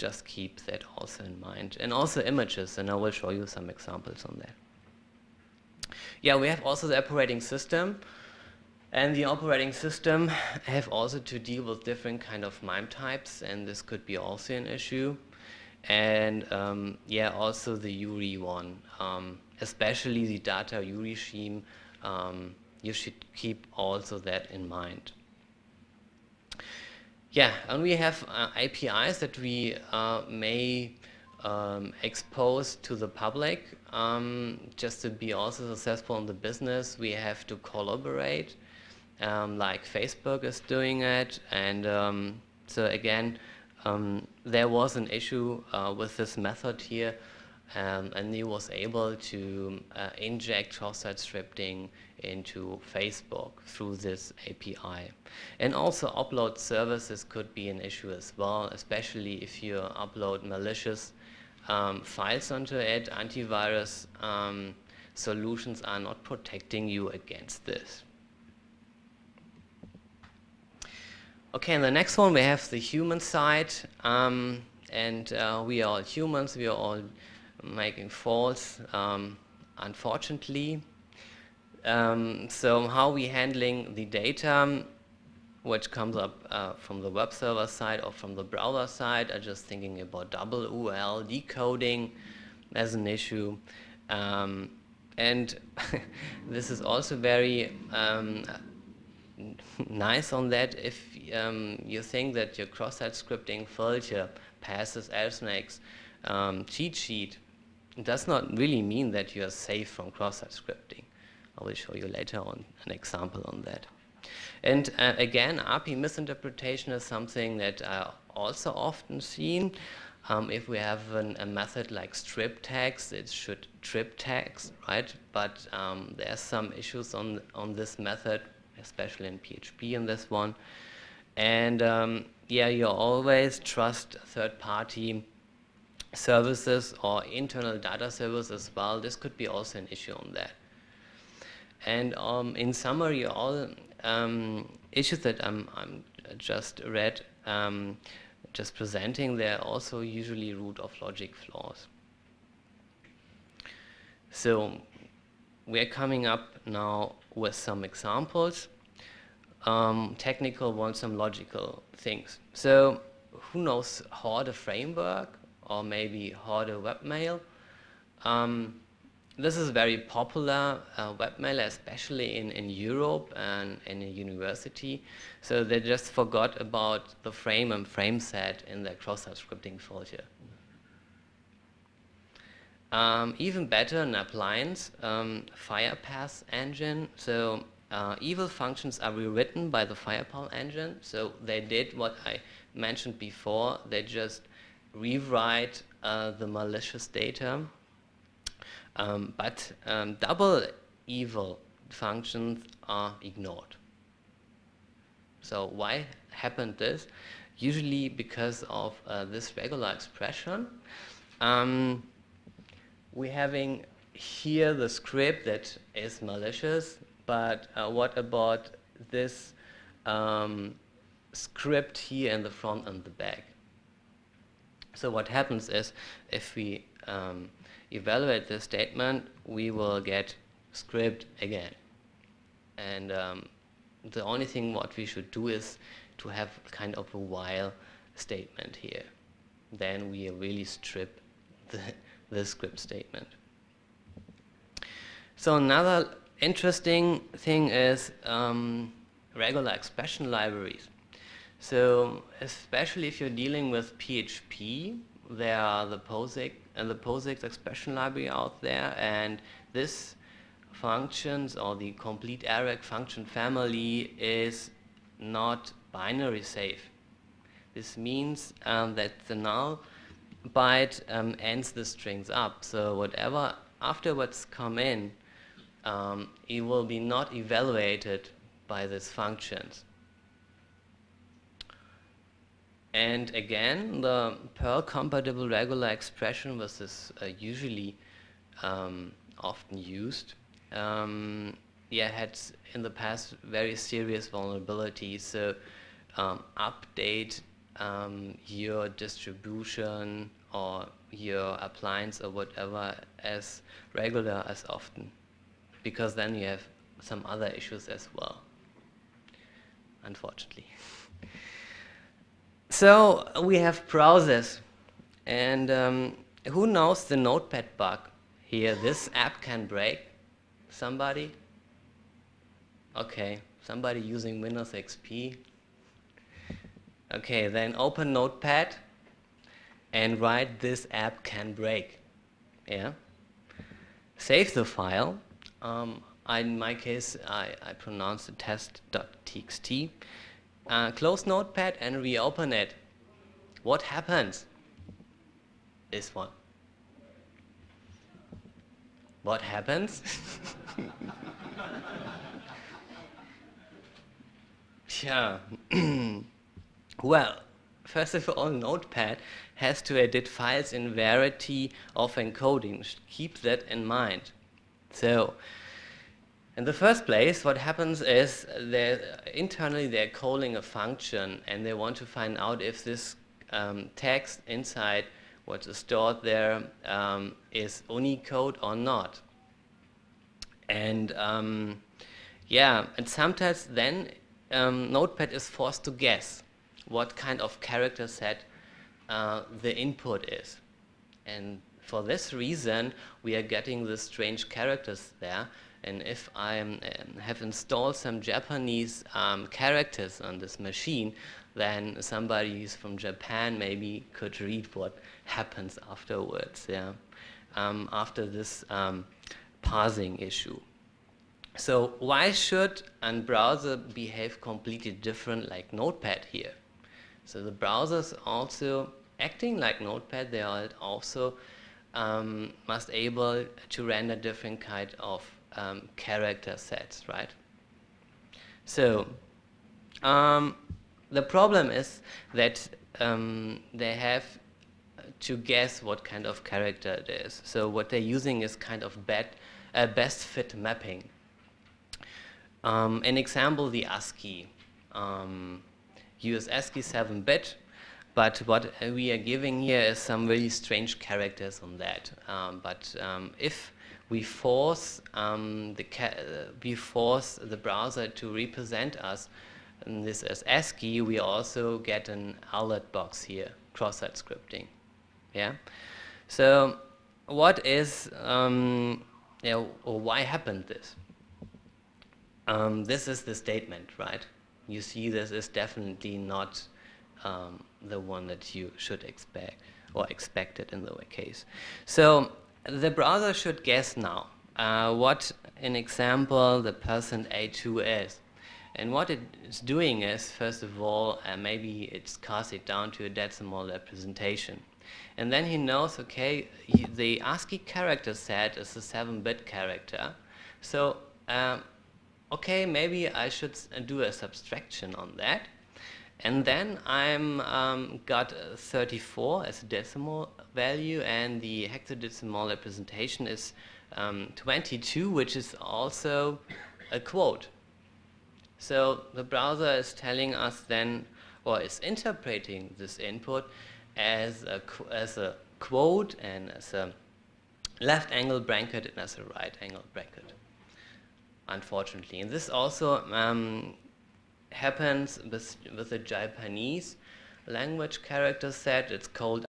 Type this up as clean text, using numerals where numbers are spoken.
just keep that also in mind. And also images, and I will show you some examples on that. Yeah, we have also the operating system. And the operating system have also to deal with different kind of MIME types, and this could be also an issue. And yeah, also the URI one, especially the data URI regime, you should keep also that in mind. Yeah, and we have APIs that we may expose to the public. Just to be also successful in the business, we have to collaborate. Like Facebook is doing it, and so again, there was an issue with this method here, and he was able to inject cross-site scripting into Facebook through this API. And also upload services could be an issue as well, especially if you upload malicious files onto it. Antivirus solutions are not protecting you against this. Okay, and the next one, we have the human side, and we are all humans, we are all making faults, unfortunately. So how we handling the data, which comes up from the web server side or from the browser side, I'm just thinking about double URL decoding as an issue. And this is also very nice on that. If you think that your cross-site scripting filter passes Elsnake's cheat sheet, it does not really mean that you are safe from cross-site scripting. I will show you later on an example on that. And again, API misinterpretation is something that I also often seen. If we have a method like strip tags, it should trip tags, right? But there are some issues on this method, especially in PHP in this one. And yeah, you always trust third-party services or internal data servers as well. This could be also an issue on that. And in summary, all issues that I'm just read, just presenting, they're also usually root of logic flaws. So we're coming up now with some examples. Technical ones, some logical things. So who knows Horde framework or maybe Horde webmail? This is very popular webmail, especially in Europe and in a university. So they just forgot about the frame and frame set in their cross-site scripting filter. Even better, an appliance, Firepath engine. So evil functions are rewritten by the Firepath engine. So they did what I mentioned before. They just rewrite the malicious data. But double evil functions are ignored. So why happened this? Usually because of this regular expression. We're having here the script that is malicious, but what about this script here in the front and the back? So what happens is, if we evaluate this statement, we will get script again. And the only thing what we should do is to have kind of a while statement here. Then we really strip the script statement. So another interesting thing is regular expression libraries. So especially if you're dealing with PHP, there are the POSIX and the POSIX expression library out there, and this functions, or the complete array function family, is not binary safe. This means that the null byte ends the strings up. So whatever afterwards come in, it will be not evaluated by these functions. And again, the Perl-compatible regular expression was usually often used. Yeah, had in the past very serious vulnerabilities. So update your distribution or your appliance or whatever as regular as often, because then you have some other issues as well, unfortunately. So we have browsers, and who knows the notepad bug here? This app can break. Somebody? Okay, somebody using Windows XP. Okay, then open Notepad and write "this app can break." Yeah. Save the file. In my case, I pronounce it test.txt. Close Notepad and reopen it. What happens? This one. What happens? Yeah. Well, first of all, Notepad has to edit files in variety of encoding. Keep that in mind. So, in the first place, what happens is internally they're calling a function, and they want to find out if this text inside what is stored there is Unicode or not. And yeah, and sometimes then Notepad is forced to guess what kind of character set the input is. And for this reason, we are getting the strange characters there. And if I have installed some Japanese characters on this machine, then somebody who's from Japan maybe could read what happens afterwards, yeah, after this parsing issue. So why should a browser behave completely different like Notepad here? So the browsers also acting like Notepad, they are also must able to render different kind of character sets, right? So the problem is that they have to guess what kind of character it is. So what they're using is kind of best fit mapping. An example, the ASCII. Use ASCII 7-bit, but what we are giving here is some really strange characters on that. If we force the browser to represent us this as ASCII, we also get an alert box here, cross-site scripting. Yeah. So, what is or why happened this? This is the statement, right? You see, this is definitely not the one that you should expect or expected in the case. So the browser should guess now what, an example, the person A2 is. And what it's doing is, first of all, maybe it's cast it down to a decimal representation. And then he knows, okay, the ASCII character set is a 7-bit character. So, okay, maybe I should do a subtraction on that. And then I'm got 34 as a decimal value, and the hexadecimal representation is 22, which is also a quote. So the browser is telling us then, or is interpreting this input as a quote and as a left angle bracket and as a right angle bracket, unfortunately. And this also happens with the Japanese language character set. It's called